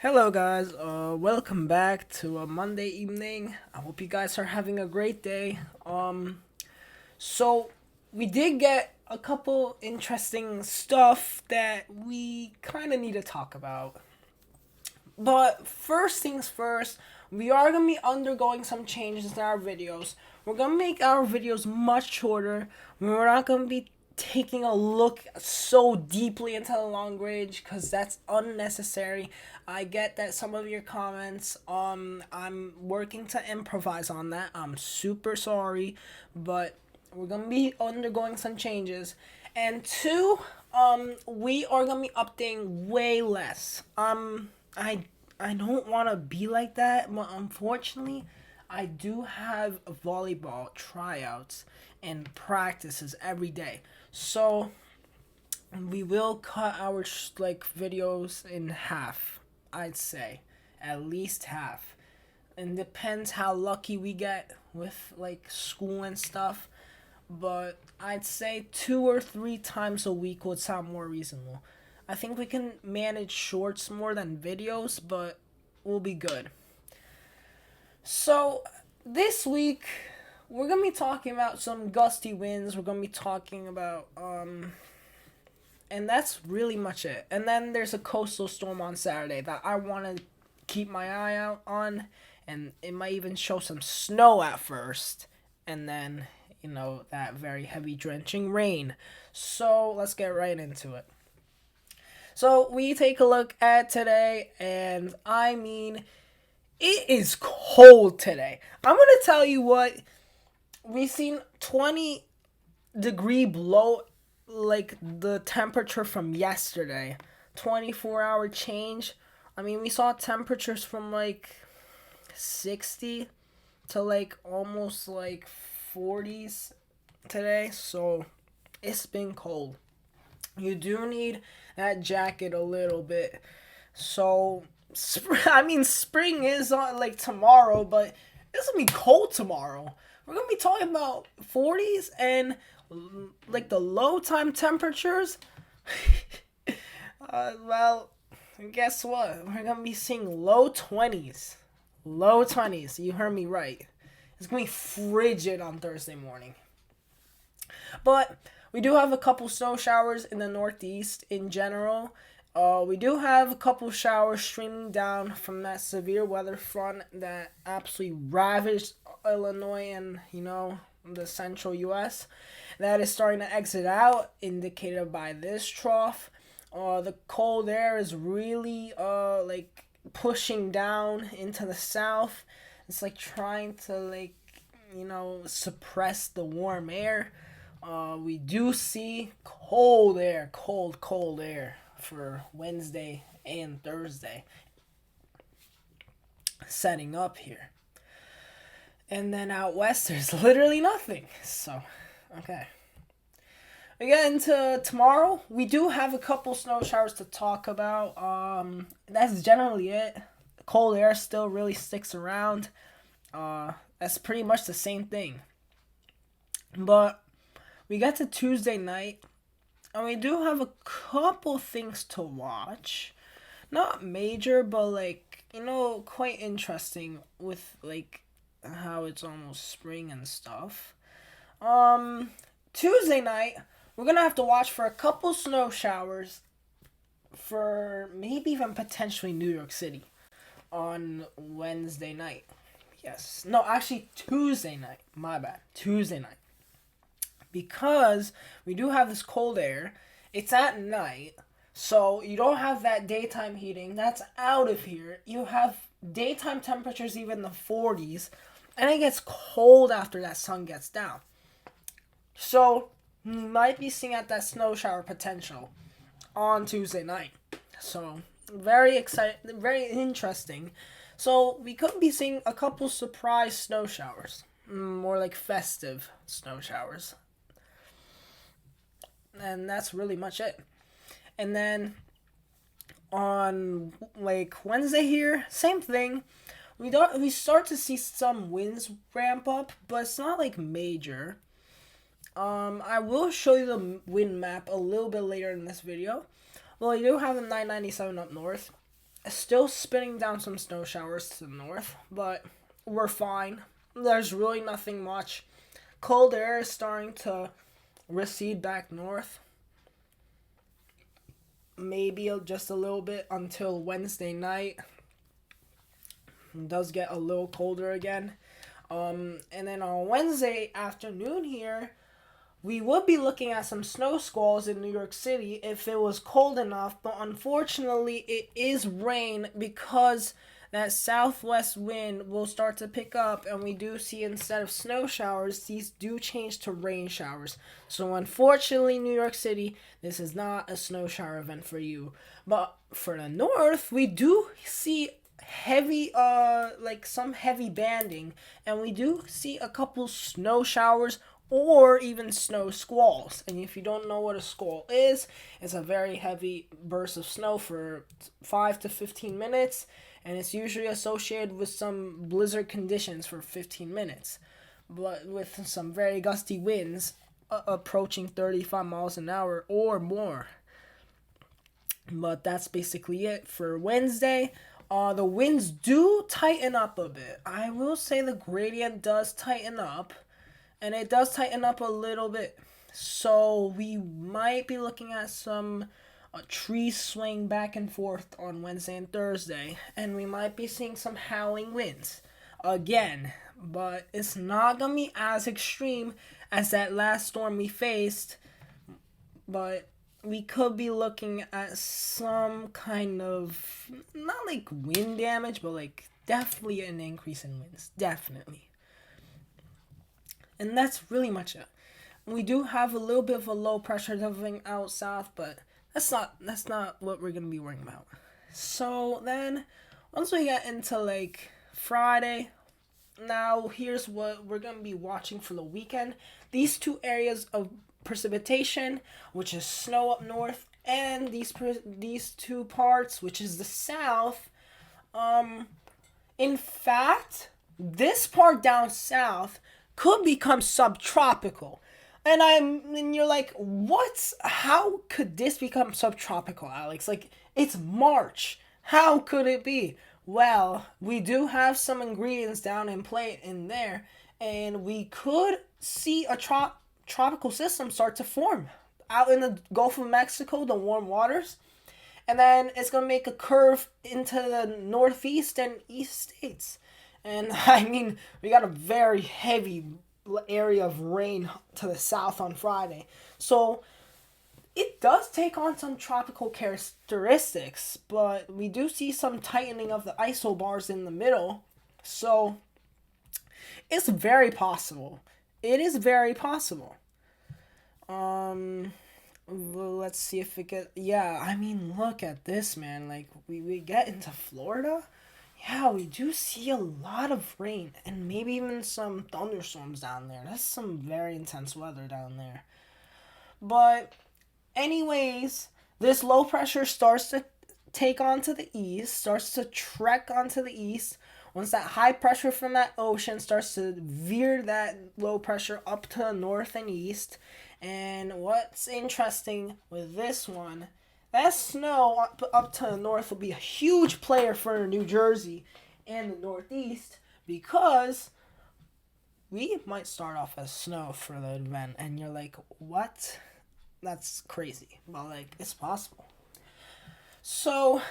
Hello guys, welcome back to a Monday evening. I hope you guys are having a great day. So we did get a couple interesting stuff that we kind of need to talk about. But first things first, we are going to be undergoing some changes in our videos. We're going to make our videos much shorter. We're not going to be taking a look so deeply into the long range because that's unnecessary. I get that some of your comments, I'm working to improvise on that. I'm super sorry, but we're going to be undergoing some changes. And two, we are going to be updating way less. I don't want to be like that, but unfortunately, I do have volleyball tryouts and practices every day. So we will cut our videos in half. I'd say at least half. And depends how lucky we get with like school and stuff. But I'd say 2 or 3 times a week would sound more reasonable. I think we can manage shorts more than videos, but we'll be good. So, this week, we're going to be talking about some gusty winds. We're going to be talking about, and that's really much it. And then there's a coastal storm on Saturday that I want to keep my eye out on. And it might even show some snow at first. And then, that very heavy drenching rain. So, let's get right into it. So we take a look at today, and I mean, it is cold today. I'm gonna tell you what, we've seen 20-degree below like the temperature from yesterday. 24-hour change. I mean, we saw temperatures from like 60 to like almost like 40s today, so it's been cold. You do need that jacket a little bit. So, spring is on like tomorrow, but it's gonna be cold tomorrow. We're gonna be talking about 40s and like the low time temperatures. Well, guess what? We're gonna be seeing low 20s. Low 20s. You heard me right. It's gonna be frigid on Thursday morning. But we do have a couple snow showers in the Northeast in general. We do have a couple showers streaming down from that severe weather front that absolutely ravaged Illinois and, the central U.S. That is starting to exit out, indicated by this trough. The cold air is really, pushing down into the south. It's like trying to, suppress the warm air. We do see cold air for Wednesday and Thursday setting up here. And then out west, there's literally nothing. So, okay. We get into tomorrow. We do have a couple snow showers to talk about. That's generally it. Cold air still really sticks around. That's pretty much the same thing. But we get to Tuesday night, and we do have a couple things to watch. Not major, but quite interesting with how it's almost spring and stuff. Tuesday night, we're gonna have to watch for a couple snow showers for maybe even potentially New York City on Wednesday night. Yes. No, actually Tuesday night. My bad. Tuesday night. Because we do have this cold air. It's at night, so you don't have that daytime heating. That's out of here. You have daytime temperatures even the 40s, and it gets cold after that sun gets down. So you might be seeing at that snow shower potential on Tuesday night. So very exciting, very interesting. So we could be seeing a couple surprise snow showers, more like festive snow showers. And that's really much it. And then on Wednesday here, same thing. We start to see some winds ramp up, but it's not major. I will show you the wind map a little bit later in this video. Well, you do have a 997 up north. still spinning down some snow showers to the north, but we're fine. There's really nothing much. Cold air is starting to recede back north. Maybe just a little bit until Wednesday night. It does get a little colder again. And then on Wednesday afternoon here, we would be looking at some snow squalls in New York City if it was cold enough, but unfortunately it is rain because that southwest wind will start to pick up, and we do see instead of snow showers, these do change to rain showers. So unfortunately, New York City, this is not a snow shower event for you. But for the north, we do see heavy some heavy banding, and we do see a couple snow showers or even snow squalls. And if you don't know what a squall is, it's a very heavy burst of snow for 5 to 15 minutes, and it's usually associated with some blizzard conditions for 15 minutes, but with some very gusty winds approaching 35 miles an hour or more. But that's basically it for Wednesday. The winds do tighten up a bit. I will say the gradient does tighten up, and it does tighten up a little bit. So we might be looking at some trees swaying back and forth on Wednesday and Thursday, and we might be seeing some howling winds again. But it's not going to be as extreme as that last storm we faced, but we could be looking at some kind of, not like wind damage, but like definitely an increase in winds. Definitely. And that's really much it. We do have a little bit of a low pressure developing out south, but that's not what we're gonna be worrying about. So then, once we get into like Friday, now here's what we're gonna be watching for the weekend. These two areas of precipitation, which is snow up north, and these two parts, which is the south. In fact, this part down south could become subtropical. And you're like, what? How could this become subtropical, Alex? Like, it's March. How could it be? Well, we do have some ingredients down in play in there, and we could see a tropical system start to form out in the Gulf of Mexico, the warm waters. And then it's going to make a curve into the northeast and east states. And I mean, we got a very heavy area of rain to the south on Friday. So it does take on some tropical characteristics, but we do see some tightening of the isobars in the middle. So it's very possible. It is very possible. Let's see if it get. Yeah, I mean, look at this, man. Like, we get into Florida. Yeah, we do see a lot of rain and maybe even some thunderstorms down there. That's some very intense weather down there. But anyways, this low pressure starts to take on to the east, starts to trek onto the east. Once that high pressure from that ocean starts to veer that low pressure up to the north and east. And what's interesting with this one, that snow up to the north will be a huge player for New Jersey and the Northeast, because we might start off as snow for the event. And you're like, what? That's crazy. But, like, it's possible. So,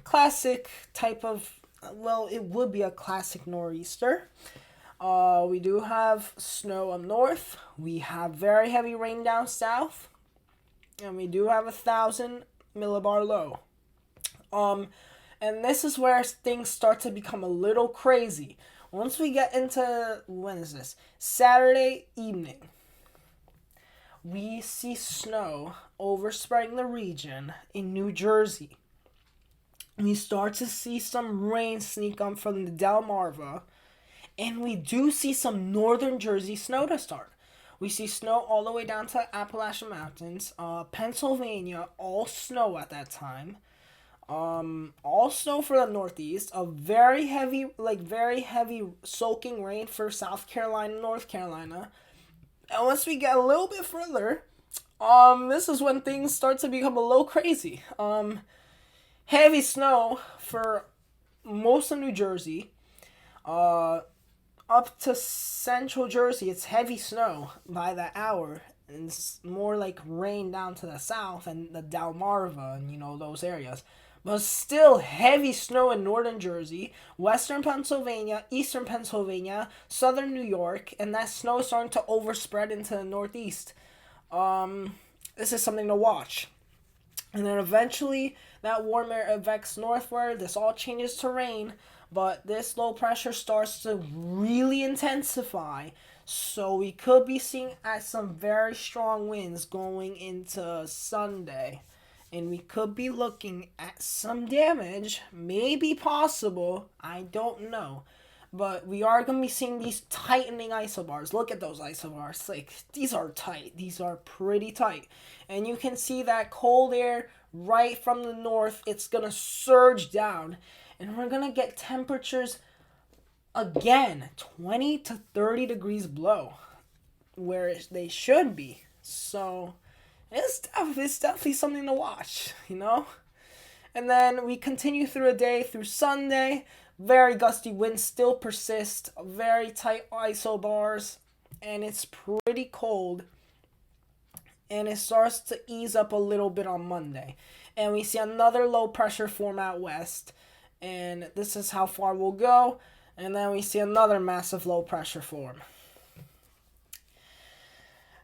classic type of, well, it would be a classic nor'easter. We do have snow up north. We have very heavy rain down south. And we do have 1,000 millibar low. And this is where things start to become a little crazy. Once we get into, when is this? Saturday evening. We see snow overspreading the region in New Jersey. We start to see some rain sneak up from the Delmarva. And we do see some northern Jersey snow to start. We see snow all the way down to Appalachian Mountains. Pennsylvania, all snow at that time. All snow for the Northeast. A very heavy soaking rain for South Carolina, North Carolina. And once we get a little bit further, this is when things start to become a little crazy. heavy snow for most of New Jersey. Uh, Up to central Jersey, it's heavy snow by the hour. And it's more like rain down to the south and the Delmarva and those areas. But still heavy snow in northern Jersey, western Pennsylvania, eastern Pennsylvania, southern New York, and that snow is starting to overspread into the northeast. This is something to watch. And then eventually that warm air affects northward. This all changes to rain, but this low pressure starts to really intensify. So we could be seeing at some very strong winds going into Sunday. And we could be looking at some damage, maybe possible, I don't know. But we are going to be seeing these tightening isobars. Look at those isobars. Like, these are tight. These are pretty tight. And you can see that cold air right from the north. It's going to surge down. And we're going to get temperatures, again, 20 to 30 degrees below where they should be. So, it's definitely something to watch, And then we continue through a day through Sunday. Very gusty winds still persist, very tight isobars, and it's pretty cold. And it starts to ease up a little bit on Monday. And we see another low pressure form out west. And this is how far we'll go. And then we see another massive low pressure form.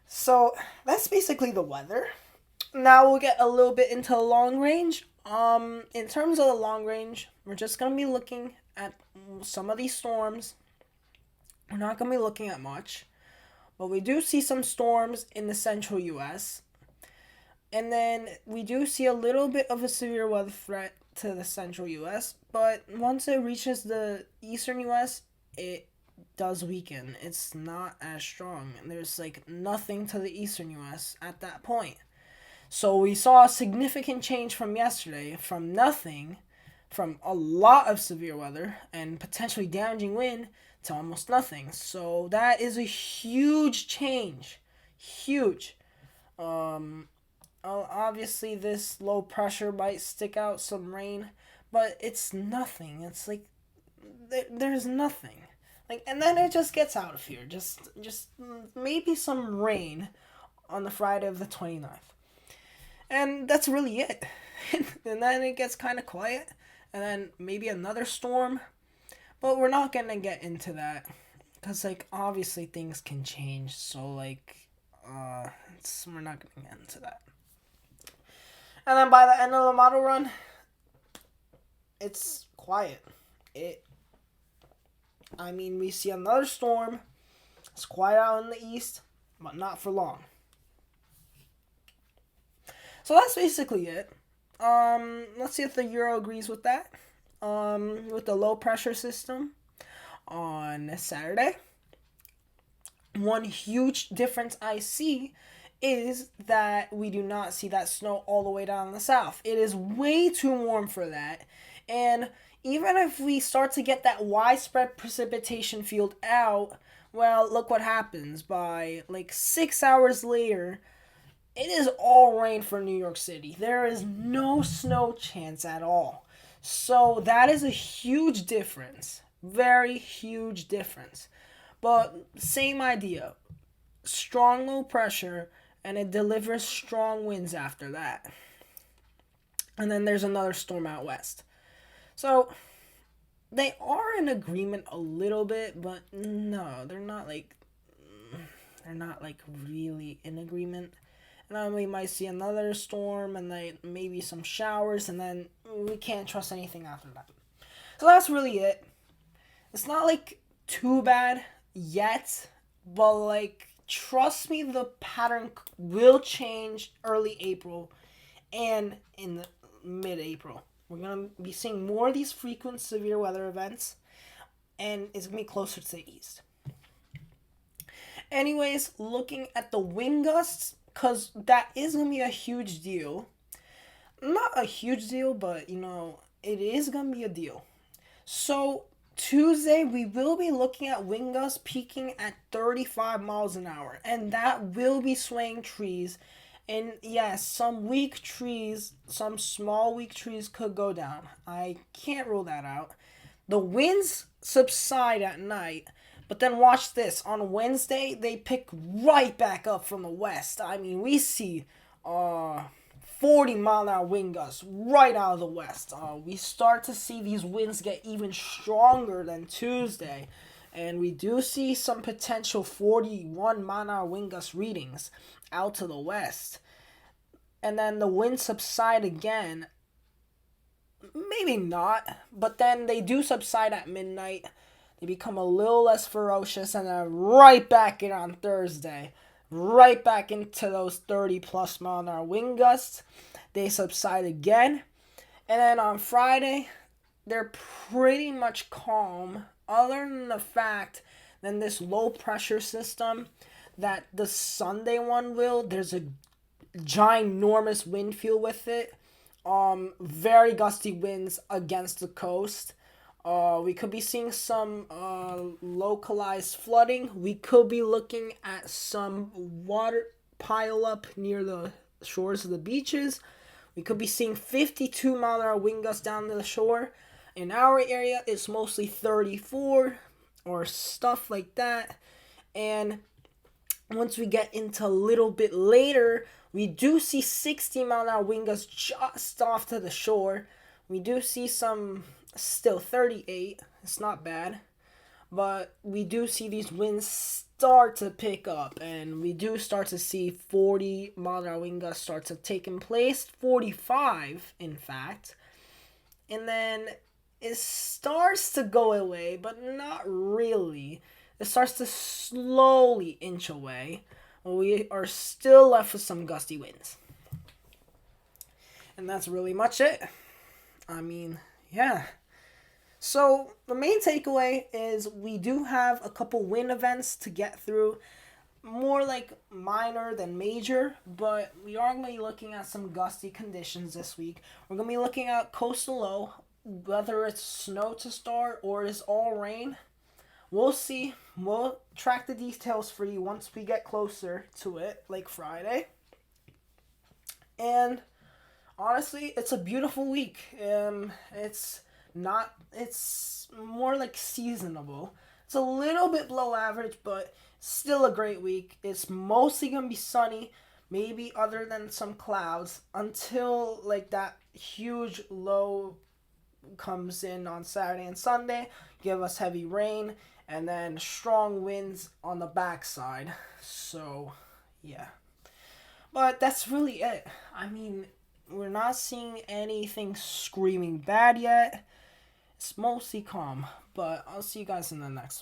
So that's basically the weather. Now we'll get a little bit into the long range. In terms of the long range, we're just going to be looking at some of these storms. We're not going to be looking at much. But we do see some storms in the central U.S. And then we do see a little bit of a severe weather threat to the central U.S. But once it reaches the eastern U.S., it does weaken. It's not as strong. There's nothing to the eastern U.S. at that point. So we saw a significant change from yesterday, from nothing, from a lot of severe weather and potentially damaging wind to almost nothing. So that is a huge change. Huge. Obviously this low pressure might stick out some rain, but it's nothing. It's there's nothing. And then it just gets out of here. Just maybe some rain on the Friday of the 29th. And that's really it. And then it gets kind of quiet. And then maybe another storm. But we're not going to get into that. Because, obviously things can change. So, we're not going to get into that. And then by the end of the model run, it's quiet. We see another storm. It's quiet out in the east, but not for long. So that's basically it. Let's see if the Euro agrees with that. With the low pressure system on Saturday. One huge difference I see is that we do not see that snow all the way down in the south. It is way too warm for that. And even if we start to get that widespread precipitation field out, well, look what happens. By 6 hours later, it is all rain for New York City. There is no snow chance at all. So that is a huge difference. Very huge difference. But same idea. Strong low pressure, and it delivers strong winds after that. And then there's another storm out west. So they are in agreement a little bit, but no, they're not really in agreement. And then we might see another storm and maybe some showers, and then we can't trust anything after that. So that's really it. It's not too bad yet, but trust me, the pattern will change early April and in the mid-April. We're going to be seeing more of these frequent severe weather events, and it's going to be closer to the east. Anyways, looking at the wind gusts, because that is going to be a huge deal. Not a huge deal, but, it is going to be a deal. So, Tuesday, we will be looking at wind gusts peaking at 35 miles an hour, and that will be swaying trees And yes, some weak trees, some small weak trees could go down. I can't rule that out. The winds subside at night, but then watch this. On Wednesday, they pick right back up from the west. I mean, we see 40-mile-an-hour wind gusts right out of the west. We start to see these winds get even stronger than Tuesday. And we do see some potential 41-mile-an-hour wind gust readings out to the west. And then the winds subside again. Maybe not, but then they do subside at midnight. They become a little less ferocious, and then right back in on Thursday. Right back into those 30-plus-mile-an-hour wind gusts. They subside again. And then on Friday, they're pretty much calm, other than the fact that this low pressure system that the Sunday one will, there's a ginormous wind field with it. Very gusty winds against the coast. We could be seeing some localized flooding. We could be looking at some water pile up near the shores of the beaches. We could be seeing 52-mile-an-hour wind gusts down to the shore. In our area, it's mostly 34 or stuff like that. And once we get into a little bit later, we do see 60-mile-an-hour wind gusts just off to the shore. We do see some still 38. It's not bad. But we do see these winds start to pick up. And we do start to see 40-mile-an-hour wind gusts start to take in place. 45, in fact. And then it starts to go away, but not really. It starts to slowly inch away. We are still left with some gusty winds. And that's really much it. I mean, yeah. So the main takeaway is we do have a couple wind events to get through. More like minor than major, but we are going to be looking at some gusty conditions this week. We're going to be looking at coastal low, whether it's snow to start or is all rain. We'll see. We'll track the details for you once we get closer to it, like Friday. And honestly, it's a beautiful week. It's more like seasonable. It's a little bit below average, but still a great week. It's mostly going to be sunny, maybe other than some clouds, until like that huge low comes in on Saturday and Sunday, give us heavy rain, and then strong winds on the backside. So, yeah. But that's really it. I mean, we're not seeing anything screaming bad yet. It's mostly calm. But I'll see you guys in the next one.